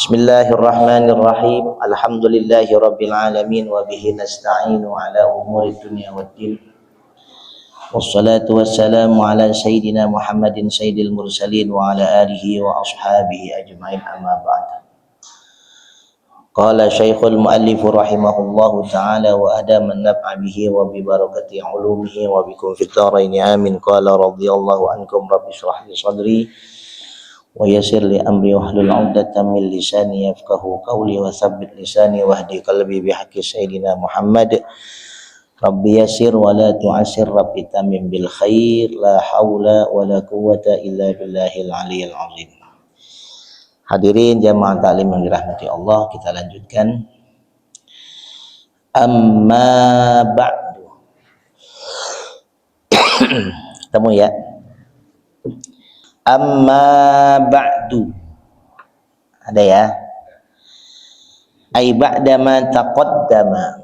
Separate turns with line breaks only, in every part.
Bismillahirrahmanirrahim. Alhamdulillahi rabbil alamin wa bihi nasta'inu ala umuri dunya waddin. Wassalatu wassalamu ala sayyidina Muhammadin sayyidil mursalin wa ala alihi wa ashabihi ajma'in, amma ba'd. Qala Syekhul Muallif rahimahullahu ta'ala wa adama an-naf'a bihi wa bi barakati ulumihi wa bikum fid dharain amin. Qala radhiyallahu ankum rabbi shrah li sadri wa yassir li amri wahlul 'uqdatam min lisani yafqahu qawli wa tsabbit lisani wahdi qalbi bihaqqi sayyidina Muhammad. Rabbi yassir wa la tu'assir, rabbi tamim bil khair, la haula wa la quwwata illa billahil aliyyil azim. Hadirin jamaah taklim yang dirahmati Allah, kita lanjutkan. Amma ba'du. Ketemu ya. Amma ba'du, ada ya, ay ba'da ma taqaddama.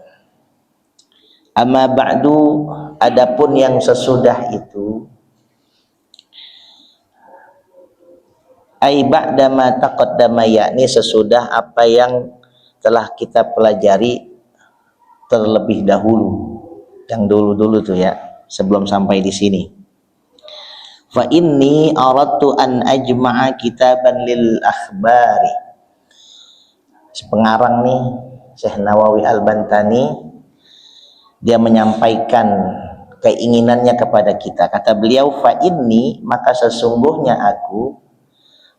Amma ba'du, adapun yang sesudah itu, ay ba'da ma taqaddama, yakni sesudah apa yang telah kita pelajari terlebih dahulu, yang dulu-dulu tuh ya, sebelum sampai di sini. Fa inni aradtu an ajma'a kitaban lil akhbari. Pengarang nih Syekh Nawawi Al-Bantani, dia menyampaikan keinginannya kepada kita. Kata beliau, fa inni, maka sesungguhnya aku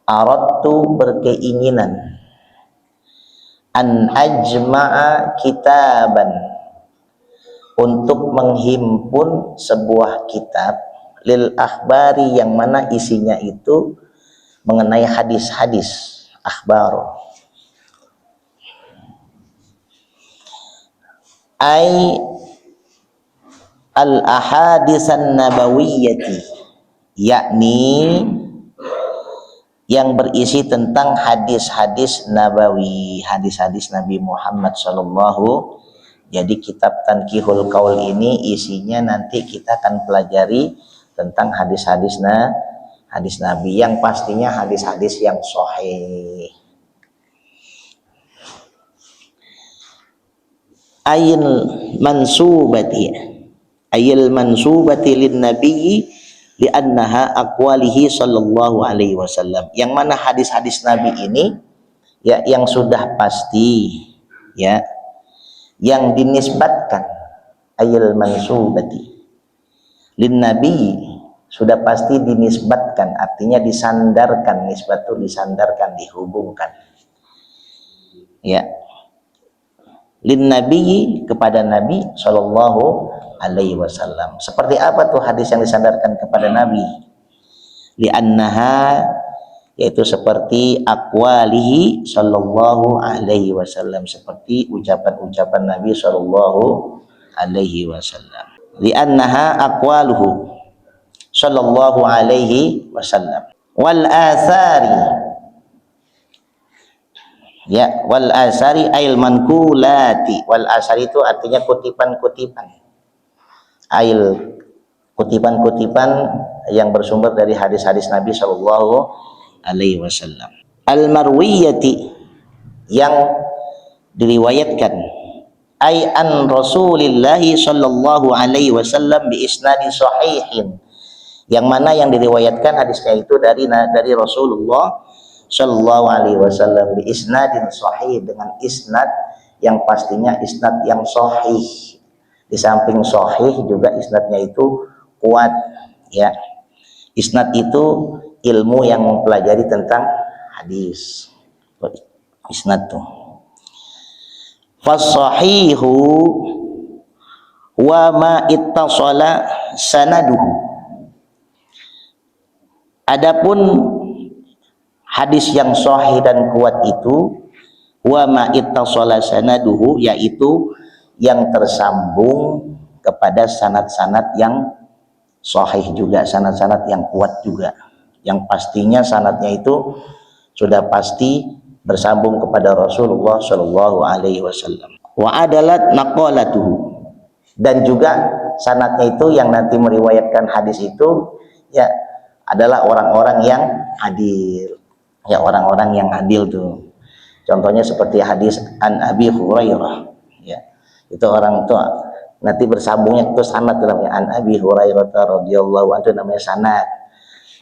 aradtu, berkeinginan, an ajma'a kitaban, untuk menghimpun sebuah kitab, lil akhbari, yang mana isinya itu mengenai hadis-hadis akhbar. Ai al ahadisan nabawiyyati, yakni yang berisi tentang hadis-hadis nabawi, hadis-hadis Nabi Muhammad sallallahu. Jadi kitab Tanqihul Qaul ini isinya nanti kita akan pelajari tentang hadis-hadis hadis Nabi, yang pastinya hadis-hadis yang sahih. Ayil mansubati lin nabiyyi li'annaha aqwalihi sallallahu alaihi wasallam, yang mana hadis-hadis Nabi ini ya yang sudah pasti ya, yang dinisbatkan, ayil mansubati lin nabi, sudah pasti dinisbatkan, artinya disandarkan. Nisbat itu disandarkan, dihubungkan ya, lin nabi, kepada Nabi sallallahu alaihi wasallam. Seperti apa tuh hadis yang disandarkan kepada Nabi? Li'annaha, yaitu seperti aqwalihi sallallahu alaihi wasallam, seperti ucapan-ucapan Nabi sallallahu alaihi wasallam. Li'annaha aqwaluhu sallallahu alaihi wasallam. Wal athari, ya, wal asari ail mankulati. Wal asari itu artinya kutipan-kutipan, ail kutipan-kutipan yang bersumber dari hadis-hadis Nabi sallallahu alaihi wasallam. Al marwiyati, yang diriwayatkan, ay an Rasulillahi sallallahu alaihi wasallam bi isnadi sahihin, yang mana yang diriwayatkan hadisnya itu dari Rasulullah sallallahu alaihi wasallam bi isnadin sahih, dengan isnad yang pastinya isnad yang sahih. Di samping sahih juga isnadnya itu kuat ya. Isnad itu ilmu yang mempelajari tentang hadis. Isnad tuh. Fasahihu wa ma ittasala sanaduhu. Adapun hadis yang sahih dan kuat itu, wa ma ittasala sanaduhu, yaitu yang tersambung kepada sanad-sanad yang sahih juga, sanad-sanad yang kuat juga, yang pastinya sanadnya itu sudah pasti bersambung kepada Rasulullah Shallallahu Alaihi Wasallam. Wa adalat maqalatuhu, dan juga sanadnya itu yang nanti meriwayatkan hadis itu ya adalah orang-orang yang adil, ya orang-orang yang adil tuh. Contohnya seperti hadis an Abi Hurairah, ya. Itu orang tua nanti bersambungnya itu sanad dalamnya an Abi Hurairah radhiyallahu anhu, namanya sanad.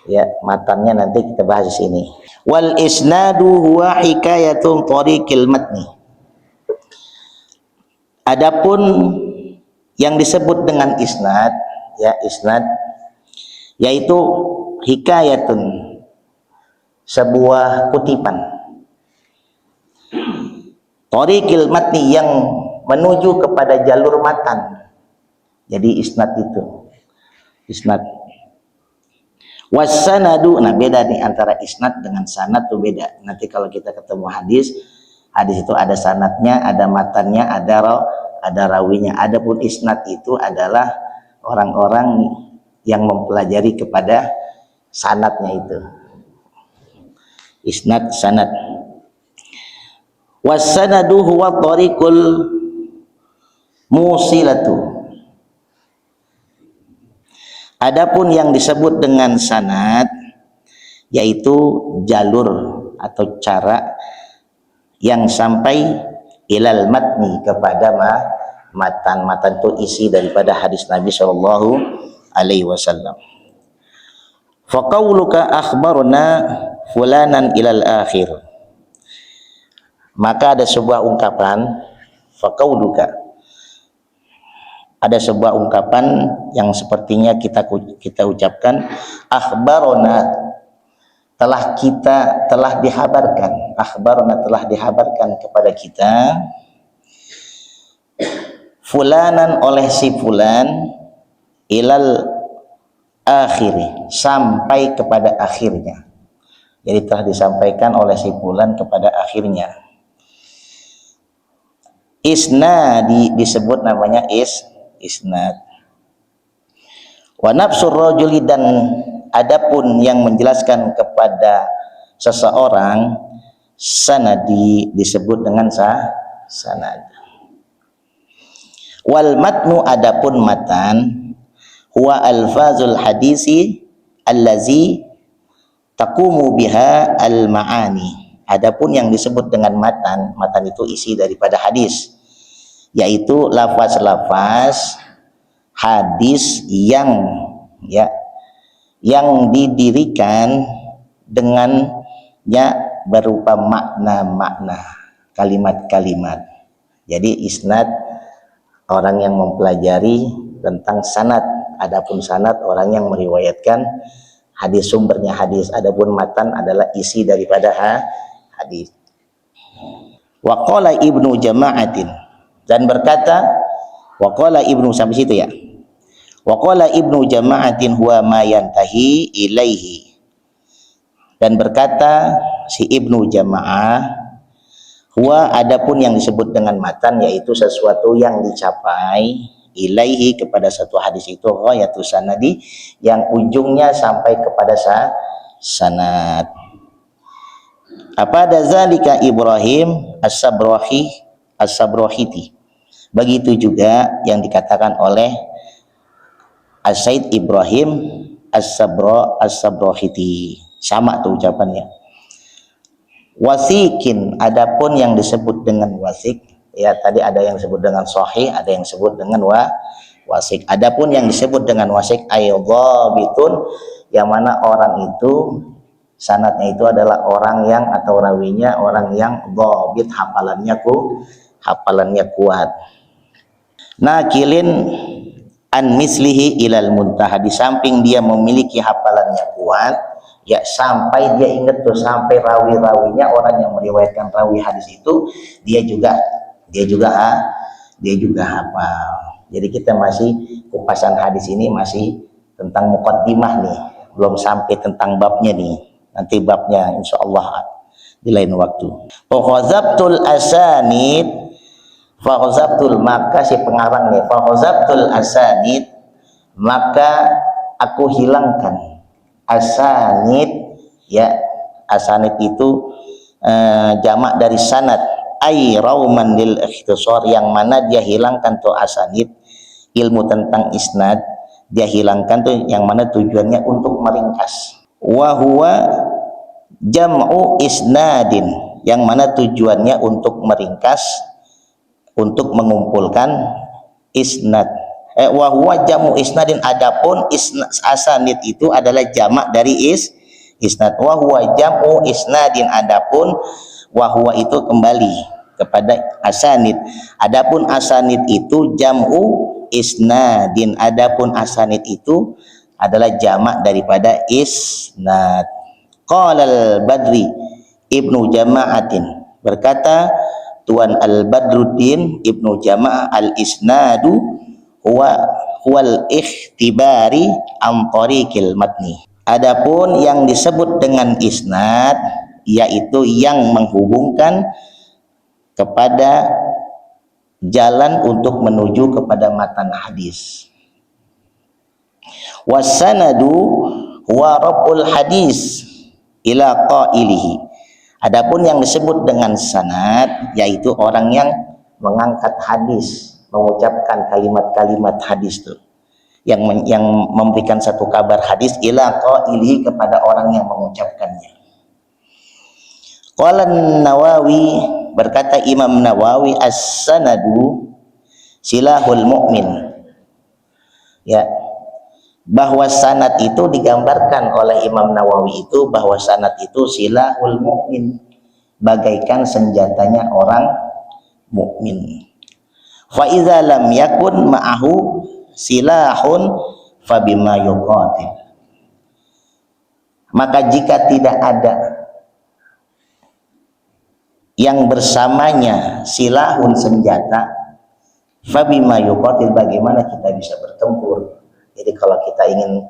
Ya, matannya nanti kita bahas di sini. Wal isnadu huwa hikayatun tariqil matni. Adapun yang disebut dengan isnad, ya isnad yaitu hikayatun, sebuah kutipan, tariqil matni, yang menuju kepada jalur matan. Jadi isnad itu isnad. Wasanadu, nah beda nih antara isnad dengan sanad tuh beda. Nanti kalau kita ketemu hadis itu ada sanadnya, ada matannya, ada rawinya. Adapun isnad itu adalah orang-orang yang mempelajari kepada sanadnya itu. Isnad, sanad. Wasanadu huwa tariqul musilatu. Adapun yang disebut dengan sanad yaitu jalur atau cara yang sampai ilal matni, kepada matan. Matan itu isi daripada hadis Nabi Shallallahu Alaihi Wasallam. Faqauluka akhbarna fulanan ilal akhir. Maka ada sebuah ungkapan, faqauluka, ada sebuah ungkapan yang sepertinya kita ucapkan, akhbarona, telah dihabarkan, akhbarona, telah dihabarkan kepada kita, fulanan, oleh si fulan, ilal akhiri, sampai kepada akhirnya. Jadi telah disampaikan oleh si fulan kepada akhirnya. Isnadi disebut namanya isnad. Wa nafsur rajuli, dan adapun yang menjelaskan kepada seseorang, sanadi disebut dengan sanad. Wal matnu, adapun matan, huwa alfazul hadisi allazi taqumu biha al maani. Adapun yang disebut dengan matan itu isi daripada hadis, yaitu lafaz-lafaz hadis yang didirikan dengannya berupa makna-makna, kalimat-kalimat. Jadi isnad orang yang mempelajari tentang sanad, adapun sanad orang yang meriwayatkan hadis, sumbernya hadis. Adapun matan adalah isi daripada hadis. Wa qala Ibnu Jama'atin, dan berkata, wa qala Ibnu, sampai situ ya. Wa qala Ibnu Jama'atin huwa ma yantahi ilaihi, dan berkata si Ibnu Jama'ah, huwa, adapun yang disebut dengan matan yaitu sesuatu yang dicapai, ilaihi, kepada satu hadis itu, ghayatu sanadi, yang ujungnya sampai kepada sanad. Apa ada zalika Ibrahim as-Sabrahiti. Begitu juga yang dikatakan oleh As-Said Ibrahim as-Sabrahiti. Sama tuh ucapannya. Wasikin, adapun yang disebut dengan wasik, ya tadi ada yang disebut dengan sahih, ada yang disebut dengan wasik. Adapun yang disebut dengan wasik, aydhabitun, yang mana orang itu, sanadnya itu adalah orang yang, atau rawinya orang yang dhabit, hafalannya kuat. Nakilin an mislihi ilal muntaha, di samping dia memiliki hafalannya kuat, ya sampai dia ingat tuh, sampai rawi-rawinya, orang yang meriwayatkan rawi hadis itu dia juga hafal. Jadi kita masih kupasan hadis ini masih tentang muqaddimah nih, belum sampai tentang babnya nih. Nanti babnya insyaallah di lain waktu. Faghazabtul asanid, faghazabtul, maka si pengarang nih, faghazabtul asanid, maka aku hilangkan asanid, ya asanid itu jamak dari sanad, ay rauman lil ikhtisar, yang mana dia hilangkan tuh asanid, ilmu tentang isnad dia hilangkan tuh, yang mana tujuannya untuk meringkas. Wa huwa jam'u isnadin, yang mana tujuannya untuk meringkas, untuk mengumpulkan isnad. Wa huwa jamu isnadin, adapun asanid itu adalah jamak dari isnad. Wa huwa jamu isnadin, adapun wa huwa itu kembali kepada asanid. Adapun asanid itu jam'u isnadin, adapun asanid itu adalah jamak daripada isnad. Qala al-Badri Ibnu Jama'atin, berkata Tuan Al-Badruddin Ibnu Jama'ah, al-isnadu huwal ikhtibari am tariqil matni. Adapun yang disebut dengan isnad yaitu yang menghubungkan kepada jalan untuk menuju kepada matan hadis. Wasanadu huwa raf'ul hadis ila qailihi. Adapun yang disebut dengan sanad yaitu orang yang mengangkat hadis, mengucapkan kalimat-kalimat hadis itu, yang memberikan satu kabar hadis ila qailihi, kepada orang yang mengucapkannya. Qala Nawawi, berkata Imam Nawawi, as-sanadu silahul mu'min. Ya, bahwa sanad itu digambarkan oleh Imam Nawawi itu bahwa sanad itu silahul mu'min, bagaikan senjatanya orang mukmin. Fa idza lam yakun ma'ahu silahun fabima yuqatil. Maka jika tidak ada yang bersamanya silahun, senjata, fabima yuqatil, bagaimana kita bisa bertempur. Jadi kalau kita ingin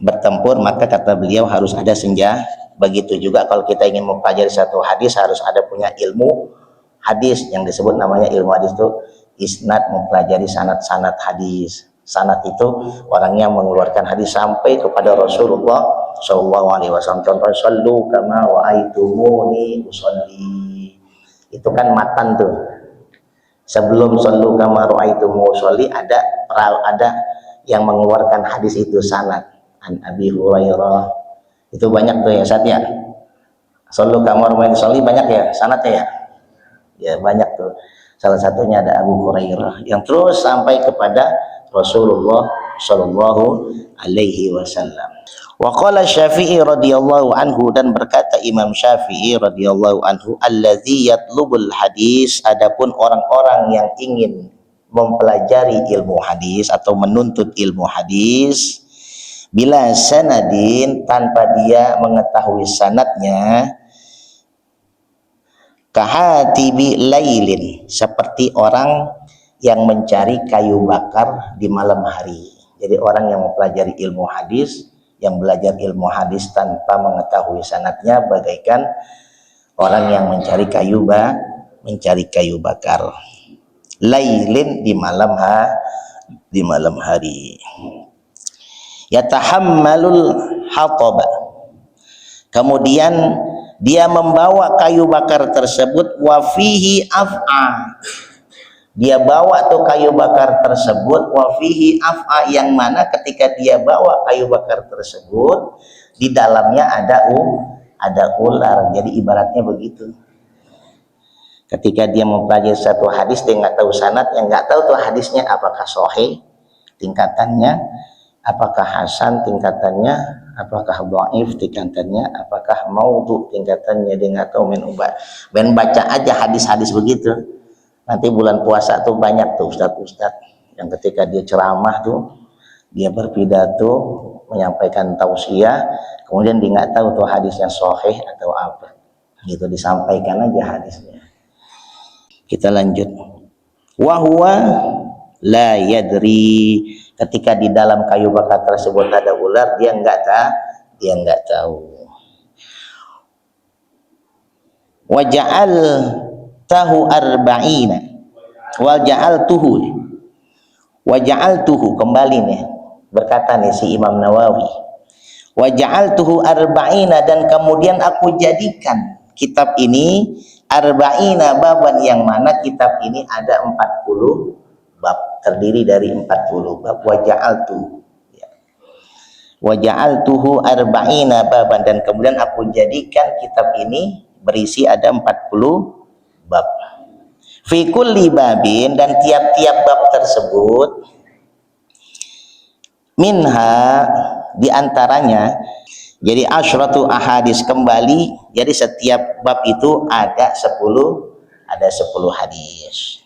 bertempur maka kata beliau harus ada senjata. Begitu juga kalau kita ingin mempelajari satu hadis harus ada punya ilmu hadis yang disebut namanya ilmu hadis itu isnad, mempelajari sanad-sanad hadis. Sanad itu orang yang mengeluarkan hadis sampai kepada Rasulullah SAW. Contoh sallu kama wa'aitumuni usolli, itu kan matan tuh. Sebelum sallu kama wa'aitumuni usolli ada yang mengeluarkan hadis itu sanad. An Abi Hurairah, itu banyak tuh ya Ustaz ya. Sallu kama wa'aitumuni banyak ya sanadnya ya. Ya banyak tuh. Salah satunya ada Abu Hurairah yang terus sampai kepada Rasulullah sallallahu alaihi wasallam. Wa qala Syafi'i radhiyallahu anhu, dan berkata Imam Syafi'i radhiyallahu anhu, allazi yatlubul hadis, adapun orang-orang yang ingin mempelajari ilmu hadis atau menuntut ilmu hadis, bila sanadin, tanpa dia mengetahui sanadnya, kahatibi lailin, seperti orang yang mencari kayu bakar di malam hari. Jadi orang yang mempelajari ilmu hadis, yang belajar ilmu hadis tanpa mengetahui sanadnya, bagaikan orang yang mencari kayu bakar. Lailin, di malam hari. Yatahammalul hatab, kemudian dia membawa kayu bakar tersebut, wa fihi af'a, dia bawa tuh kayu bakar tersebut, wa fihi af'a, yang mana ketika dia bawa kayu bakar tersebut di dalamnya ada ular. Jadi ibaratnya begitu. Ketika dia mempelajari satu hadis, dia nggak tahu sanad, yang nggak tahu tuh hadisnya apakah sahih tingkatannya, apakah hasan tingkatannya, apakah dhaif tingkatannya, apakah maudhu tingkatannya, dia nggak tahu. Ben baca aja hadis-hadis begitu. Nanti bulan puasa tuh banyak tuh ustadz-ustadz yang ketika dia ceramah tuh, dia berpidato menyampaikan tausiah, kemudian dia nggak tahu tuh hadisnya sahih atau apa, gitu, disampaikan aja hadisnya. Kita lanjut. Wa huwa la yadri, ketika di dalam kayu bakar tersebut ada ular, dia nggak tahu. Wa ja'al tahu arba'ina wa ja'altuhu, kembali nih berkata nih si Imam Nawawi, wa ja'altuhu arba'ina, dan kemudian aku jadikan kitab ini arba'ina baban, yang mana kitab ini ada 40 bab, terdiri dari 40 bab. Wa ja'altuhu arba'ina baban, dan kemudian aku jadikan kitab ini berisi ada 40 bab. Fi kulli babin, dan tiap-tiap bab tersebut, minha, diantaranya, jadi asyratu ahadis, kembali, jadi setiap bab itu ada 10 hadis.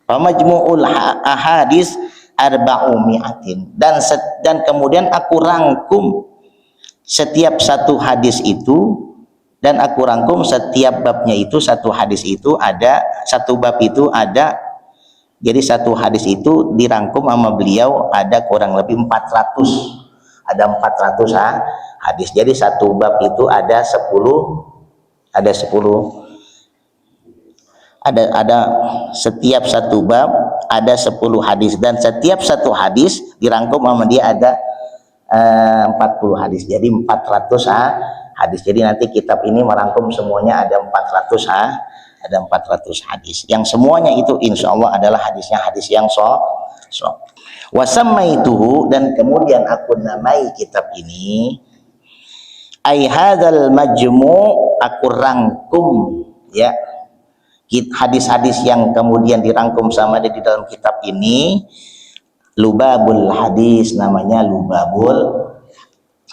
Famajmu'ul ahadis arba'u mi'atin, dan kemudian aku rangkum setiap satu hadis itu, dan aku rangkum setiap babnya itu, satu hadis itu ada, satu bab itu ada, jadi satu hadis itu dirangkum sama beliau ada kurang lebih 400, ada 400 hadis. Jadi satu bab itu ada 10 ada setiap satu bab ada 10 hadis, dan setiap satu hadis dirangkum sama dia ada 40 hadis, jadi 400 hadis. Jadi nanti kitab ini merangkum semuanya ada 400 hadis, yang semuanya itu insya Allah adalah hadisnya hadis yang wasamaituhu, dan kemudian aku namai kitab ini ai hadzal majmu', aku rangkum ya hadis-hadis yang kemudian dirangkum sama dia di dalam kitab ini, lubabul hadis, namanya lubabul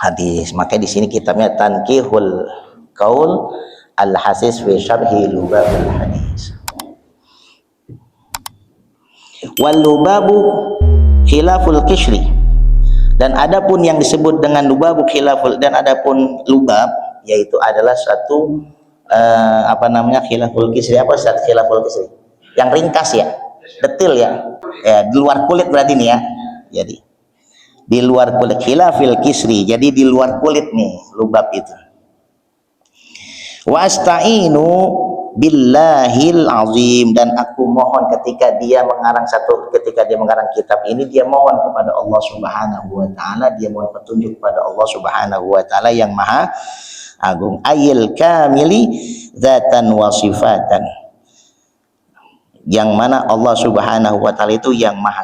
hadis. Maka di sini kitabnya Tanqihul Qaul al-Hasis fi syarhi lubabul hadis. Wal lubabu khilaful qishri, dan adapun yang disebut dengan lubabu khilaful, dan adapun lubab yaitu adalah satu khilaful qishri. Apa Ustaz khilaful qishri? Yang ringkas ya, detil ya, di luar kulit berarti nih ya. Jadi di luar kulit, khilafil qishri, jadi di luar kulit nih lubab itu. Wa asta'inu billahil azim, dan aku mohon ketika dia mengarang kitab ini, dia mohon kepada Allah Subhanahu wa taala, dia mohon petunjuk kepada Allah Subhanahu wa taala yang maha agung. Ayil kamili dzatan wa sifatan, yang mana Allah Subhanahu wa taala itu yang maha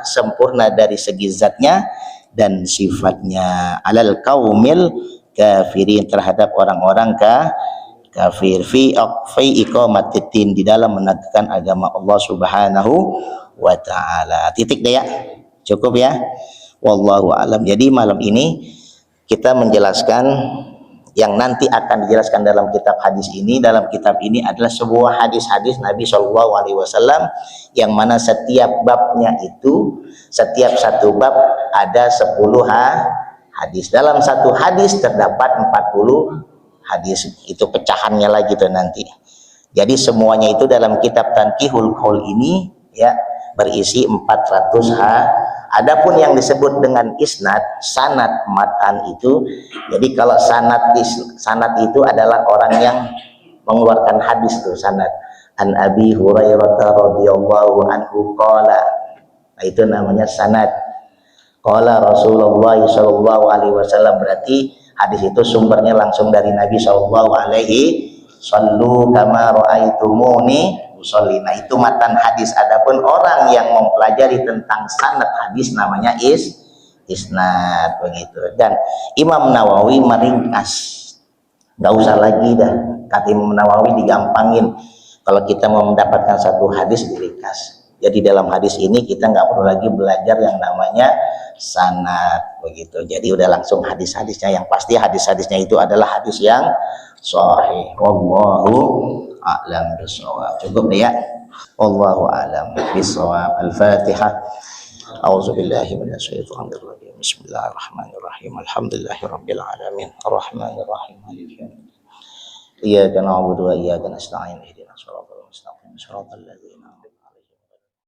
sempurna dari segi zatnya dan sifatnya. Alal qaumil kafirin, terhadap orang-orang kafir, fi iqamatiddin, di dalam menegakkan agama Allah Subhanahu wa taala. Titik deh ya. Cukup ya. Wallahu alam. Jadi malam ini kita menjelaskan yang nanti akan dijelaskan dalam kitab hadis ini. Dalam kitab ini adalah sebuah hadis-hadis Nabi Shallallahu Alaihi Wasallam, yang mana setiap babnya itu, setiap satu bab ada 10 hadis. Dalam satu hadis terdapat 40 hadis. Itu pecahannya lagi tuh nanti. Jadi semuanya itu dalam kitab Tanqihul Qaul ini ya berisi 400 Adapun yang disebut dengan isnad, sanad, matan itu, jadi kalau sanad itu adalah orang yang mengeluarkan hadis tuh, sanad. An Abi Hurairah radhiyallahu anhu qala, nah, itu namanya sanad. Qala Rasulullah sallallahu alaihi wasallam, berarti hadis itu sumbernya langsung dari Nabi sallallahu alaihi sallu kama raaitumuni usolli. Nah, itu matan hadis. Adapun orang yang mempelajari tentang sanad hadis namanya isnad, begitu. Dan Imam Nawawi meringkas, nggak usah lagi dah, kata Imam Nawawi digampangin. Kalau kita mau mendapatkan satu hadis diringkas. Jadi dalam hadis ini kita nggak perlu lagi belajar yang namanya sanad, begitu. Jadi udah langsung hadis-hadisnya, yang pasti hadis-hadisnya itu adalah hadis yang sahih. Wallahu a'lam bishawab. Cukup ya. Wallahu a'lam bishawab. Al-Fatihah. A'udzubillahi minasyaitonir rajim. Bismillahirrahmanirrahim. Alhamdulillahirabbil alamin. Arrahmanir rahim. Maliki yaumiddin. Iyyaka na'budu wa iyyaka nasta'in. Ihdinas siratal mustaqim. Shiratal ladzina